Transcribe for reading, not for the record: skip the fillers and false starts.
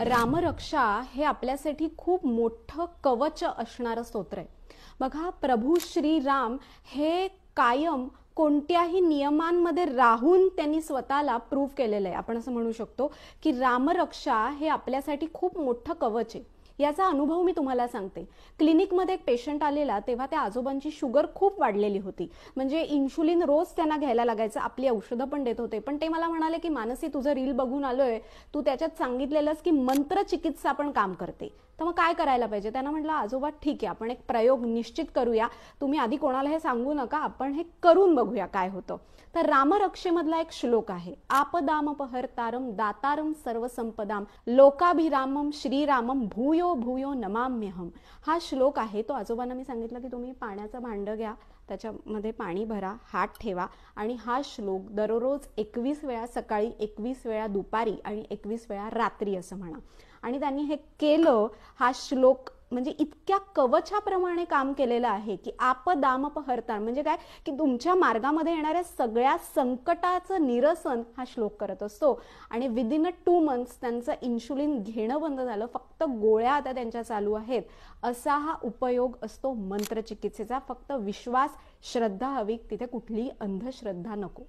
रामरक्षा हे आपल्यासाठी खूप मोठं कवच असणारं स्तोत्र आहे. बघा, प्रभू श्रीराम हे कायम कोणत्याही नियमांमध्ये राहून त्यांनी स्वतःला प्रूव्ह केलेलं आहे. आपण असं म्हणू शकतो की रामरक्षा हे आपल्यासाठी खूप मोठं कवच आहे. याचा अनुभव मी तुम्हाला सांगते. क्लिनिकमध्ये एक पेशंट आलेला, तेव्हा त्या आजोबांची शुगर खूप वाढलेली होती. म्हणजे इन्शुलिन रोज त्यांना घ्यायला लागायचं. आपली औषधं पण देत होते. पण ते मला म्हणाले की मानसी, तुझं रील बघून आलोय, तू त्याच्यात सांगितलेलंस की मंत्र चिकित्सा पण काम करते, तर मग काय करायला पाहिजे. त्यांना म्हटलं, आजोबा ठीक आहे, आपण एक प्रयोग निश्चित करूया. तुम्ही आधी कोणाला हे सांगू नका, आपण हे करून बघूया काय होतं. तर रामरक्षेमधला एक श्लोक आहे, आपदामपहर्तारम दातारम सर्वसंपदाम लोकाभिरामम श्रीरामम भूयो भूयो नमाम्यहम. हा श्लोक आहे. तो आजोबांना मी सांगितलं की तुम्ही पाण्याचं भांडं घ्या, त्याच्यामध्ये पाणी भरा, हात ठेवा आणि हा श्लोक दररोज 21 वेळा सकाळी, 21 वेळा दुपारी आणि 21 वेळा रात्री असं म्हणा. आणि त्यांनी हे केलं. हा श्लोक म्हणजे इतक्या कवचाप्रमाणे काम केलेलं आहे की आपदामपहर्तार म्हणजे काय, की तुमच्या मार्गामध्ये येणाऱ्या सगळ्या संकटाचं निरसन हा श्लोक करत असतो. आणि विदिन 2 मंथ्स त्यांचं इन्शुलिन घेणं बंद झालं. फक्त गोळ्या आता त्यांच्या चालू आहेत. असा हा उपयोग असतो मंत्रचिकित्सेचा. फक्त विश्वास, श्रद्धा हवी, तिथे कुठलीही अंधश्रद्धा नको.